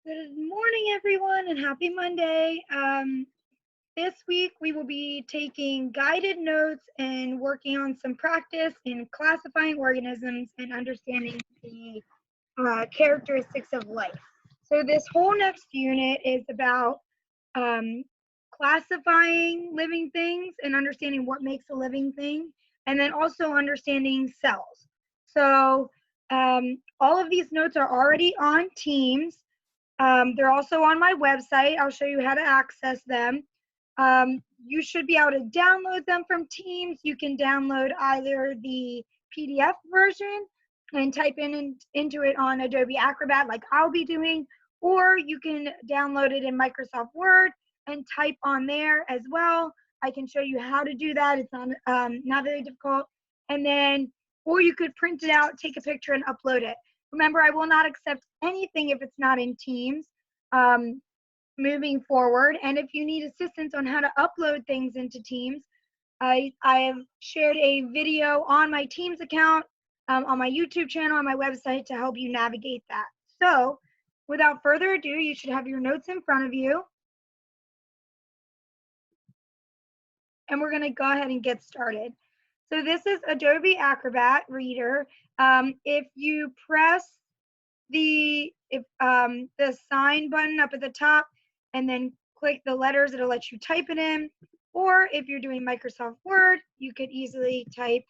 Good morning, everyone, and happy Monday. This week, we will be taking guided notes and working on some practice in classifying organisms and understanding the characteristics of life. So this whole next unit is about classifying living things and understanding what makes a living thing, and then also understanding cells. So all of these notes are already on Teams. They're also on my website. I'll show you how to access them. You should be able to download them from Teams. You can download either the PDF version and type into it on Adobe Acrobat like I'll be doing, or you can download it in Microsoft Word and type on there as well. I can show you how to do that. It's not very difficult. And then, or you could print it out, take a picture, and upload it. Remember, I will not accept anything if it's not in Teams moving forward. And if you need assistance on how to upload things into Teams, I have shared a video on my Teams account, on my YouTube channel, on my website to help you navigate that. So without further ado, you should have your notes in front of you. And we're going to go ahead and get started. So this is Adobe Acrobat Reader. If you press the sign button up at the top and then click the letters, it'll let you type it in. Or if you're doing Microsoft Word, you could easily type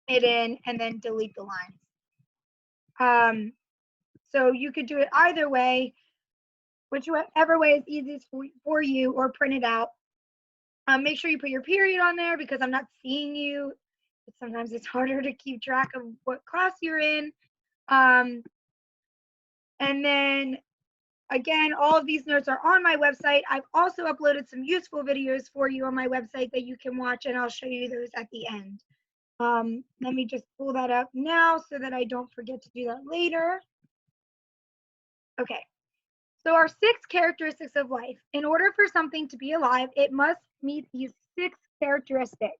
it in and then delete the lines. So you could do it either way, whichever way is easiest for you, or print it out. Make sure you put your period on there because I'm not seeing you. Sometimes it's harder to keep track of what class you're in. And then, again, all of these notes are on my website. I've also uploaded some useful videos for you on my website that you can watch, and I'll show you those at the end. Let me just pull that up now so that I don't forget to do that later. Okay. So our 6 characteristics of life. In order for something to be alive, it must meet these 6 characteristics.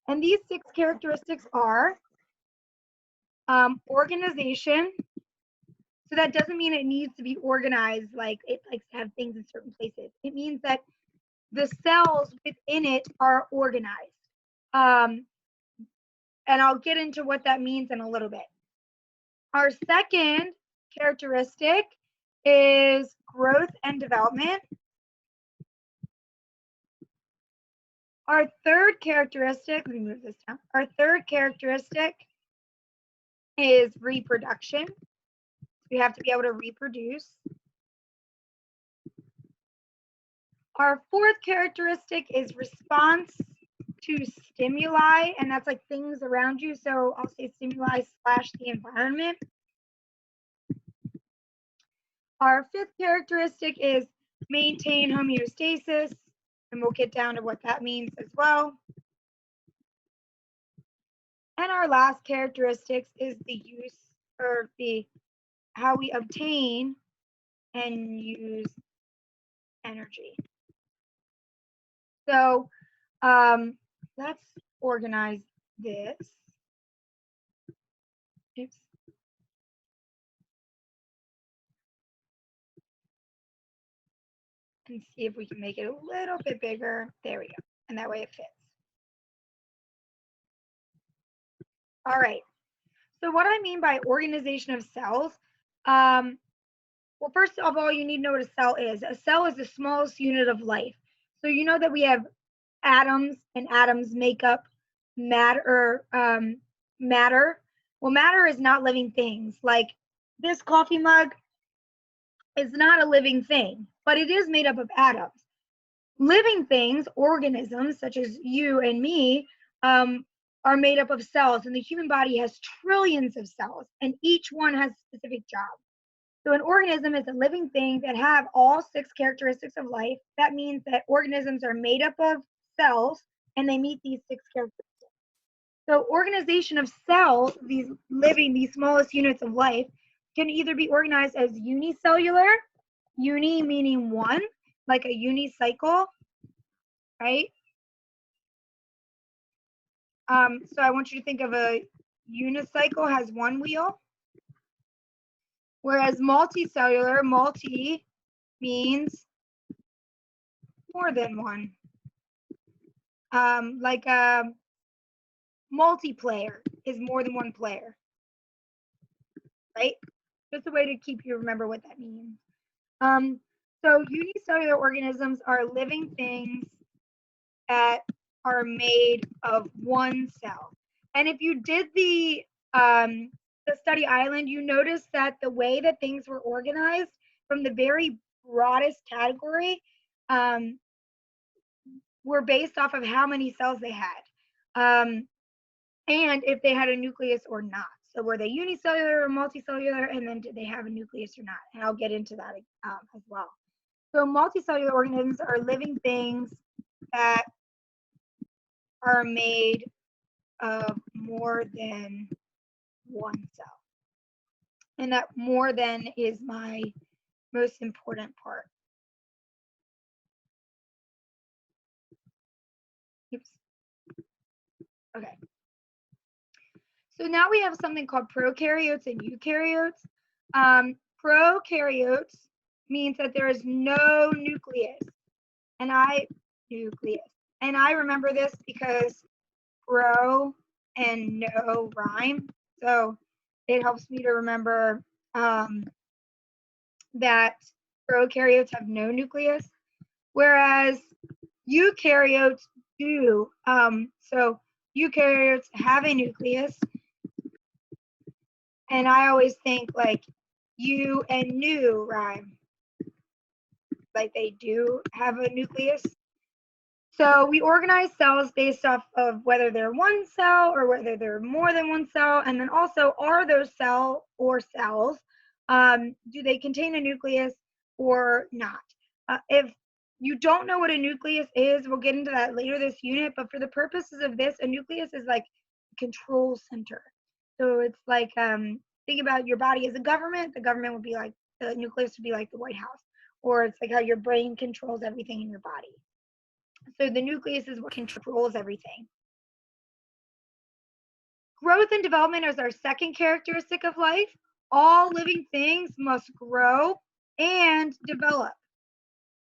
And these 6 characteristics are organization. So that doesn't mean it needs to be organized like it likes to have things in certain places. It means that the cells within it are organized. And I'll get into what that means in a little bit. Our second characteristic is growth and development. Our third characteristic, let me move this down. Our third characteristic is reproduction. We have to be able to reproduce. Our fourth characteristic is response to stimuli, and that's like things around you. So I'll say stimuli / the environment. Our fifth characteristic is maintain homeostasis, and we'll get down to what that means as well. And our last characteristics is the use, or how we obtain and use energy. So let's organize this. Oops. And see if we can make it a little bit bigger. There we go. And that way it fits. All right. So what I mean by organization of cells, well, first of all, you need to know what a cell is. A cell is the smallest unit of life. So you know that we have atoms, and atoms make up matter. Well, matter is not living things. Like this coffee mug is not a living thing, but it is made up of atoms. Living things, organisms such as you and me, are made up of cells, and the human body has trillions of cells, and each one has a specific job. So an organism is a living thing that have all 6 characteristics of life. That means that organisms are made up of cells, and they meet these 6 characteristics. So organization of cells, these smallest units of life, can either be organized as unicellular, uni meaning one, like a unicycle, right? So I want you to think of a unicycle has one wheel. Whereas multicellular, multi means more than one. Like a multiplayer is more than one player, right? Just a way to keep you remember what that means. So unicellular organisms are living things that are made of one cell. And if you did the study island, you notice that the way that things were organized from the very broadest category were based off of how many cells they had, and if they had a nucleus or not. So were they unicellular or multicellular, and then did they have a nucleus or not? And I'll get into that as well. So multicellular organisms are living things that are made of more than one cell. And that more than is my most important part. Oops. Okay. So now we have something called prokaryotes and eukaryotes. Prokaryotes means that there is no nucleus. And I remember this because pro and no rhyme. So it helps me to remember that prokaryotes have no nucleus, whereas eukaryotes do. So eukaryotes have a nucleus, and I always think like you and new rhyme, like they do have a nucleus. So we organize cells based off of whether they're one cell or whether they're more than one cell, and then also are those cell or cells, do they contain a nucleus or not? If you don't know what a nucleus is, we'll get into that later this unit, but for the purposes of this, a nucleus is like a control center. So it's like, think about your body as a government. The government would be like, the nucleus would be like the White House, or it's like how your brain controls everything in your body. So the nucleus is what controls everything. Growth and development is our second characteristic of life. All living things must grow and develop.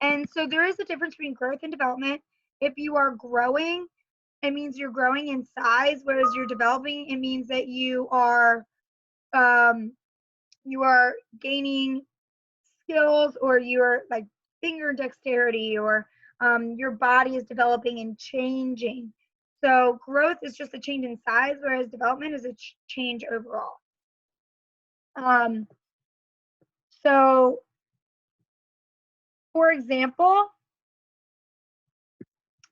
And so there is a difference between growth and development. If you are growing, it means you're growing in size, whereas you're developing, it means that you are gaining skills, or you're like finger dexterity, or your body is developing and changing. So growth is just a change in size, whereas development is a change overall. So for example,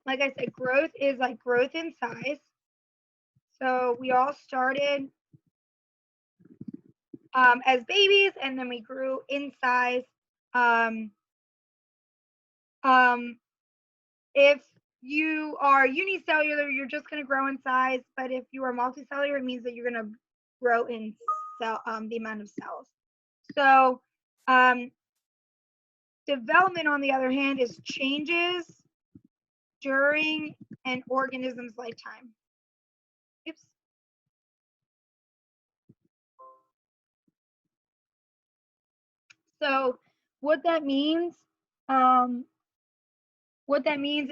like I said, growth is like growth in size. So we all started as babies, and then we grew in size. If you are unicellular, you're just going to grow in size, but if you are multicellular, it means that you're going to grow in cell, the amount of cells. So development, on the other hand, is changes during an organism's lifetime. Oops. So what that means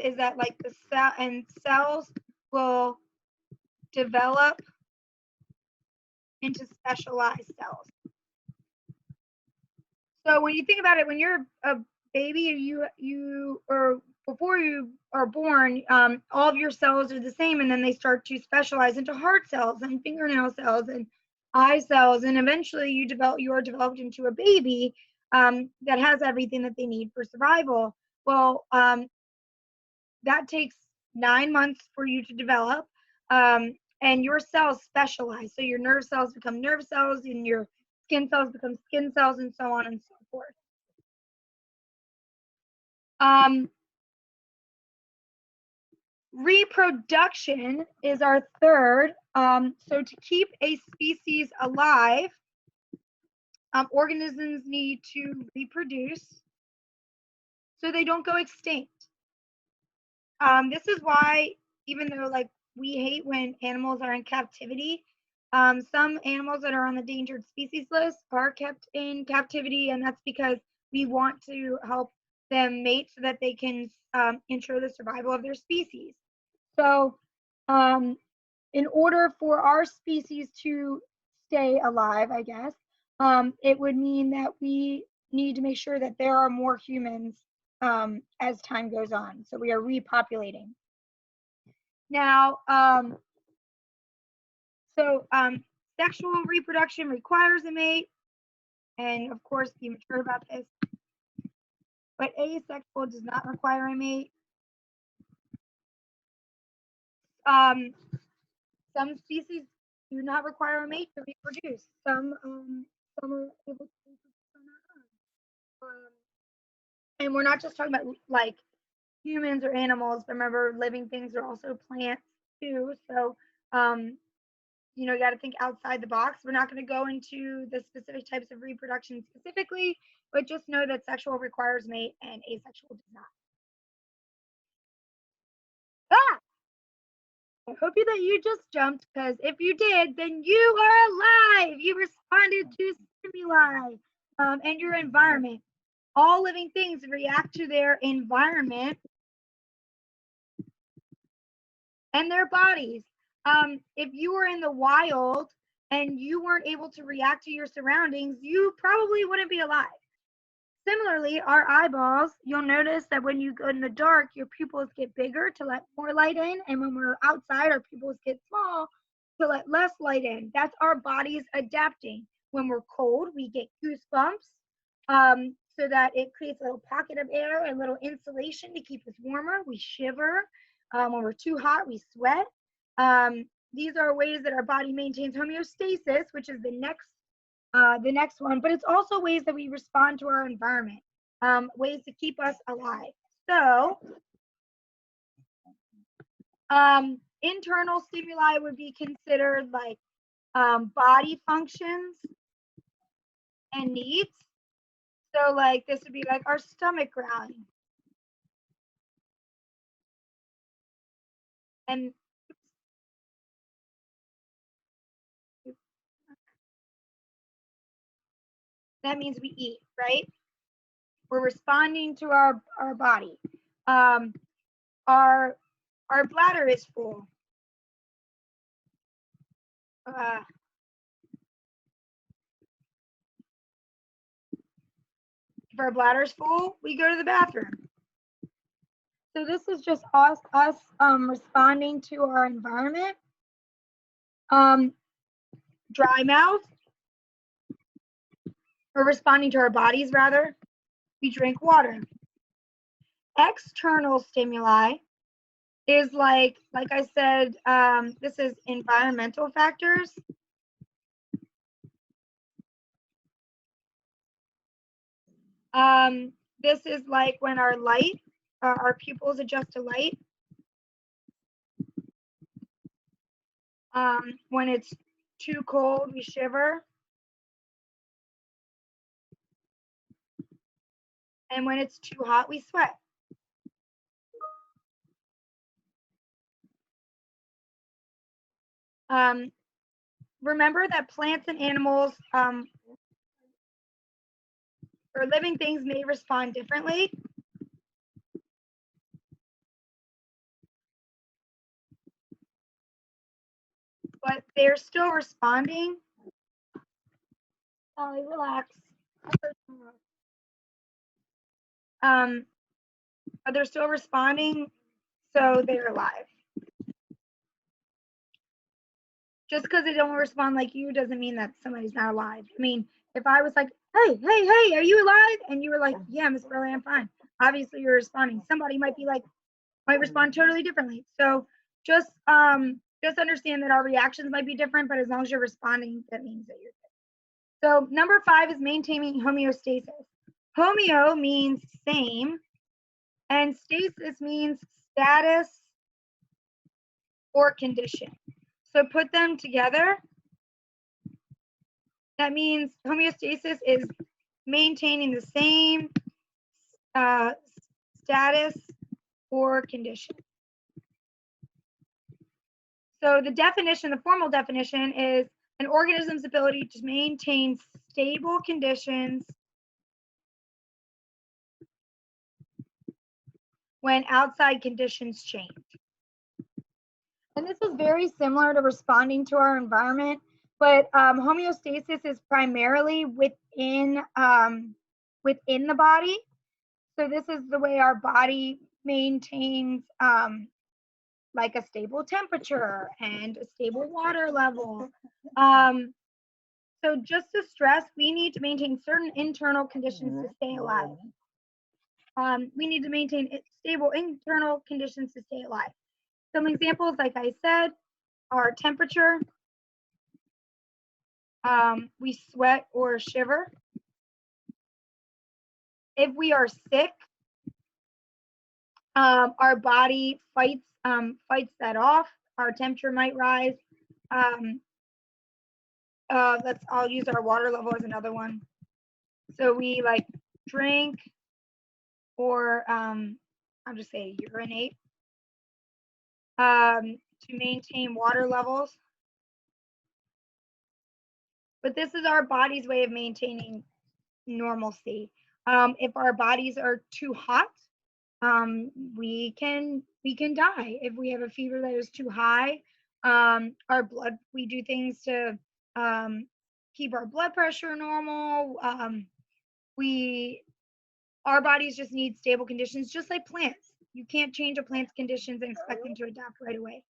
is that like the cell and cells will develop into specialized cells. So when you think about it, when you're a baby, or before you are born, all of your cells are the same, and then they start to specialize into heart cells and fingernail cells and eye cells, and eventually you are developed into a baby that has everything that they need for survival. Well, that takes 9 months for you to develop, and your cells specialize. So your nerve cells become nerve cells, and your skin cells become skin cells, and so on and so forth. Reproduction is our third. So to keep a species alive, organisms need to reproduce so they don't go extinct. This is why, even though like we hate when animals are in captivity, Some animals that are on the endangered species list are kept in captivity, and that's because we want to help them mate so that they can ensure the survival of their species. So, in order for our species to stay alive, I guess, it would mean that we need to make sure that there are more humans as time goes on. So we are repopulating. Now, sexual reproduction requires a mate, and of course, be mature about this. But asexual does not require a mate. Some species do not require a mate to reproduce. Some are able to reproduce on their own. And we're not just talking about like humans or animals. Remember, living things are also plants too. So, you know, you got to think outside the box. We're not going to go into the specific types of reproduction specifically, but just know that sexual requires mate and asexual does not. Ah! I hope that you just jumped, because if you did, then you are alive. You responded to stimuli and your environment. All living things react to their environment and their bodies. If you were in the wild and you weren't able to react to your surroundings, you probably wouldn't be alive. Similarly, our eyeballs, you'll notice that when you go in the dark, your pupils get bigger to let more light in, and when we're outside, our pupils get small to let less light in. That's our bodies adapting. When we're cold, we get goosebumps, so that it creates a little pocket of air, a little insulation to keep us warmer. We shiver. When we're too hot, we sweat. These are ways that our body maintains homeostasis, which is the next one, but it's also ways that we respond to our environment, ways to keep us alive. So, internal stimuli would be considered like body functions and needs. So, like this would be like our stomach growling, and that means we eat, right? We're responding to our body. Our bladder is full. If our bladder's full, we go to the bathroom. So this is just us responding to our environment. Dry mouth, or responding to our bodies rather. We drink water. External stimuli is like I said, this is environmental factors. This is like when our light, our pupils adjust to light. When it's too cold, we shiver. And when it's too hot, we sweat. Remember that plants and animals or living things may respond differently. But they're still responding. Sally, relax. They're still responding, so they're alive. Just because they don't respond like you doesn't mean that somebody's not alive. I mean, if I was like, hey, are you alive? And you were like, yeah, Miss Burley, I'm fine. Obviously, you're responding. Somebody might respond totally differently. So just understand that our reactions might be different, but as long as you're responding, that means that you're good. So number 5 is maintaining homeostasis. Homeo means same, and stasis means status or condition. So put them together. That means homeostasis is maintaining the same status or condition. So the definition, the formal definition is an organism's ability to maintain stable conditions when outside conditions change. And this is very similar to responding to our environment, but homeostasis is primarily within the body. So this is the way our body maintains like a stable temperature and a stable water level. So just to stress, we need to maintain certain internal conditions to stay alive. We need to maintain stable internal conditions to stay alive. Some examples, like I said, are temperature. We sweat or shiver. If we are sick, our body fights that off. Our temperature might rise. I'll use our water level as another one. So we like drink, or I'll just say urinate, to maintain water levels. But this is our body's way of maintaining normalcy. If our bodies are too hot, we can die. If we have a fever that is too high, we do things to keep our blood pressure normal. Our bodies just need stable conditions, just like plants. You can't change a plant's conditions and expect them to adapt right away.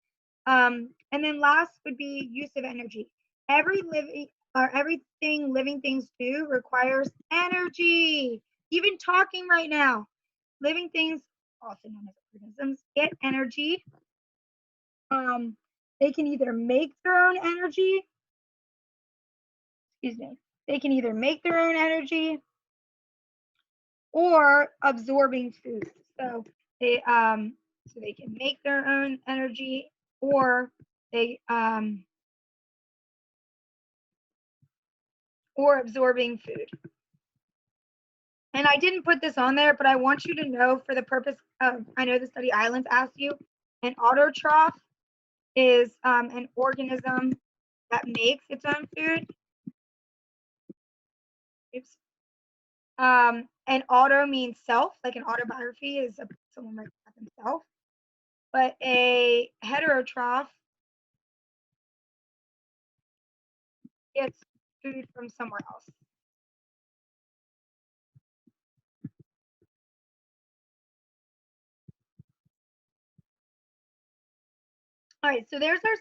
And then last would be use of energy. Everything living things do requires energy. Even talking right now, living things, also known as organisms, get energy. They can either make their own energy. They can either make their own energy or absorbing food. So they can make their own energy, or or absorbing food. And I didn't put this on there, but I want you to know, for the purpose of, I know the study islands asked you, an autotroph is an organism that makes its own food. Oops. And auto means self, like an autobiography is someone writes about themselves. But a heterotroph gets food from somewhere else. All right, so there's our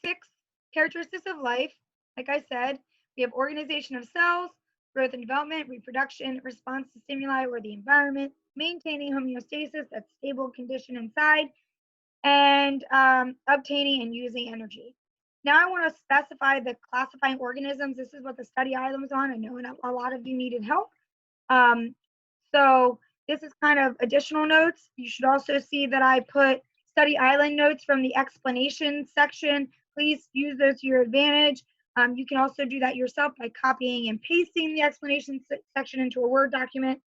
six characteristics of life. Like I said, we have organization of cells, growth and development, reproduction, response to stimuli or the environment, maintaining homeostasis, that's stable condition inside, and obtaining and using energy. Now I want to specify the classifying organisms. This is what the study island was on. I know a lot of you needed help. So this is kind of additional notes. You should also see that I put study island notes from the explanation section. Please use those to your advantage. You can also do that yourself by copying and pasting the explanation section into a Word document.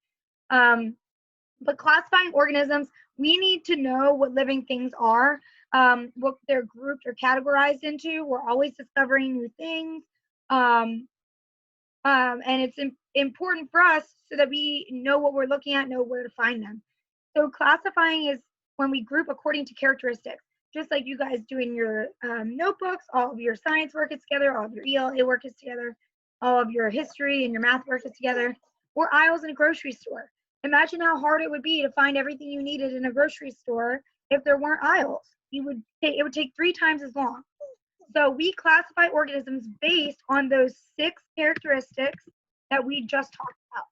But classifying organisms, we need to know what living things are, what they're grouped or categorized into. We're always discovering new things. And it's important for us so that we know what we're looking at, know where to find them. So classifying is when we group according to characteristics, just like you guys do in your notebooks. All of your science work is together, all of your ELA work is together, all of your history and your math work is together, or aisles in a grocery store. Imagine how hard it would be to find everything you needed in a grocery store if there weren't aisles. It would take 3 times as long. So we classify organisms based on those 6 characteristics that we just talked about,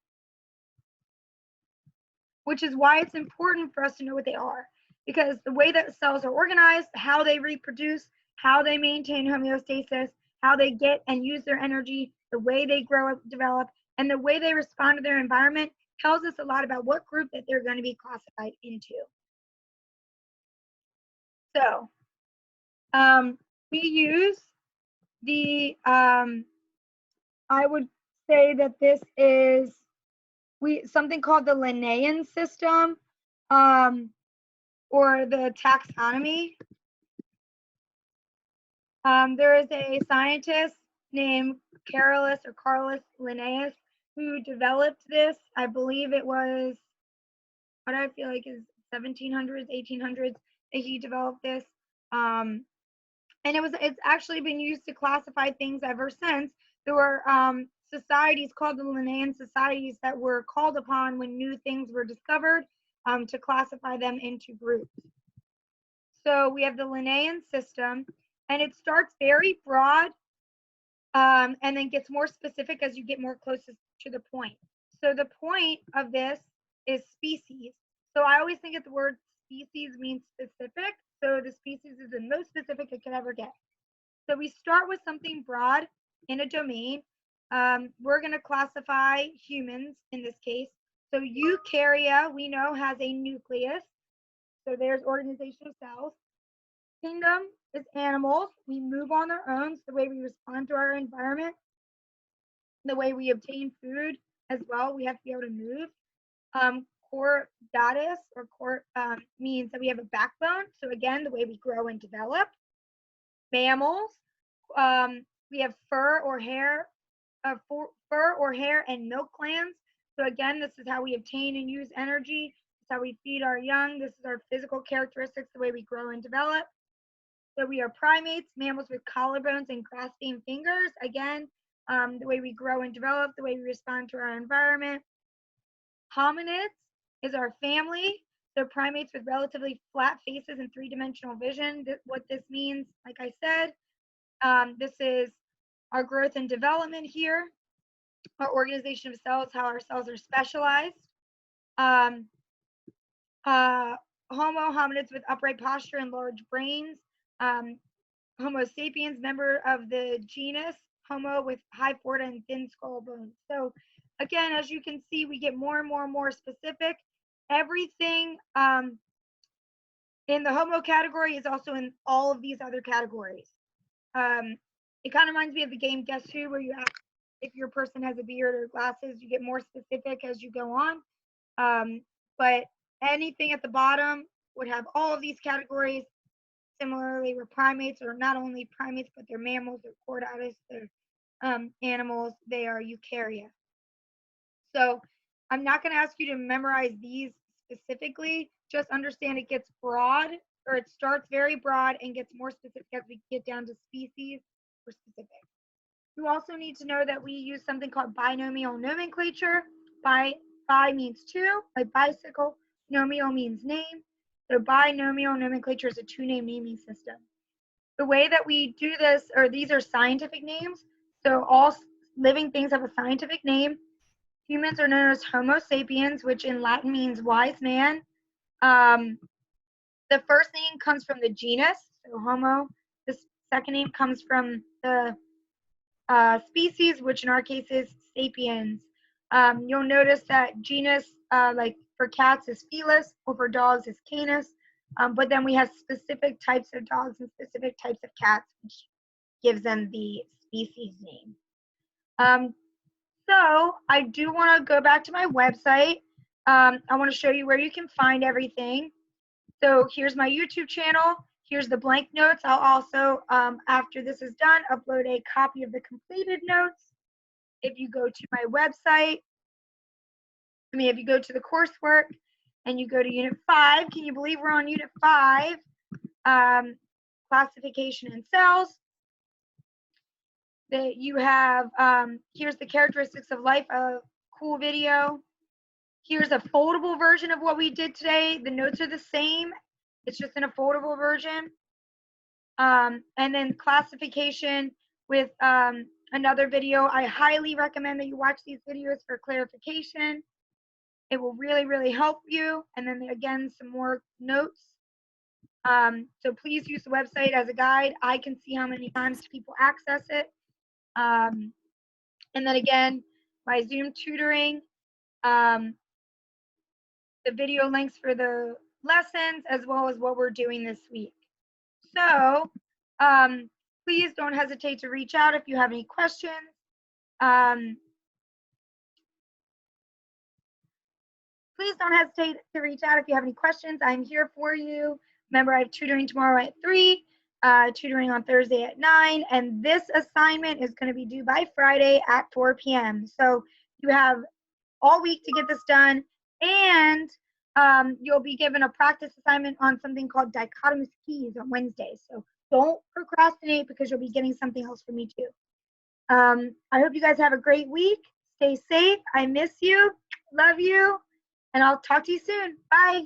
which is why it's important for us to know what they are, because the way that cells are organized, how they reproduce, how they maintain homeostasis, how they get and use their energy, the way they grow up, develop, and the way they respond to their environment tells us a lot about what group that they're going to be classified into. So we use the, I would say that this is something called the Linnaean system, or the taxonomy. There is a scientist named Carolus Linnaeus who developed this. I believe it was what I feel like is 1700s, 1800s that he developed this. Um, and it's actually been used to classify things ever since. There were societies called the Linnaean societies that were called upon when new things were discovered to classify them into groups. So we have the Linnaean system, and it starts very broad and then gets more specific as you get more closest to the point. So the point of this is species. So I always think that the word species means specific. So the species is the most specific it could ever get. So we start with something broad in a domain. We're going to classify humans in this case. So eukarya, we know, has a nucleus. So there's organization of cells. Kingdom is animals. We move on their own. So the way we respond to our environment, the way we obtain food as well, we have to be able to move. Chordatus or core means that we have a backbone. So again, the way we grow and develop. Mammals, we have fur or hair and milk glands. So again, this is how we obtain and use energy. This is how we feed our young. This is our physical characteristics, the way we grow and develop. So we are primates, mammals with collarbones and grasping fingers. Again, the way we grow and develop, the way we respond to our environment. Hominids is our family. So primates with relatively flat faces and three-dimensional vision. What this means, like I said, this is our growth and development here, our organization of cells, how our cells are specialized. Homo hominids with upright posture and large brains. Homo sapiens, member of the genus Homo with high forehead and thin skull bones. So again, as you can see, we get more and more and more specific. Everything in the Homo category is also in all of these other categories. It kind of reminds me of the game Guess Who, where you ask if your person has a beard or glasses. You get more specific as you go on. But anything at the bottom would have all of these categories. Similarly, we're primates, or not only primates, but they're mammals, they're chordatus, they're animals, they are eukarya. So I'm not going to ask you to memorize these specifically. Just understand it gets broad, or it starts very broad and gets more specific as we get down to species or specific. You also need to know that we use something called binomial nomenclature. Bi means two, like bicycle. Nomial means name. So binomial nomenclature is a two-name naming system. The way that we do this, or these are scientific names. So all living things have a scientific name. Humans are known as Homo sapiens, which in Latin means wise man. The first name comes from the genus, so Homo. The second name comes from the species, which in our case is sapiens. You'll notice that genus, like for cats, is Felis, or for dogs is Canis. But then we have specific types of dogs and specific types of cats, which gives them the species name. So I do want to go back to my website. I want to show you where you can find everything. So here's my YouTube channel. Here's the blank notes. I'll also, after this is done, upload a copy of the completed notes. If you go to my website, if you go to the coursework and you go to Unit 5, can you believe we're on Unit 5? Classification in cells. That you have, here's the characteristics of life, a cool video. Here's a foldable version of what we did today. The notes are the same. It's just in a foldable version. And then classification with another video. I highly recommend that you watch these videos for clarification. It will really, really help you. And then again, some more notes. So please use the website as a guide. I can see how many times people access it. And then again, my Zoom tutoring, the video links for the lessons, as well as what we're doing this week. So please don't hesitate to reach out if you have any questions. Please don't hesitate to reach out if you have any questions. I'm here for you. Remember, I have tutoring tomorrow at 3. tutoring on Thursday at 9, and this assignment is going to be due by Friday at 4 p.m. So you have all week to get this done, and you'll be given a practice assignment on something called dichotomous keys on Wednesdays. So don't procrastinate because you'll be getting something else from me too. I hope you guys have a great week. Stay safe. I miss you. Love you. And I'll talk to you soon. Bye.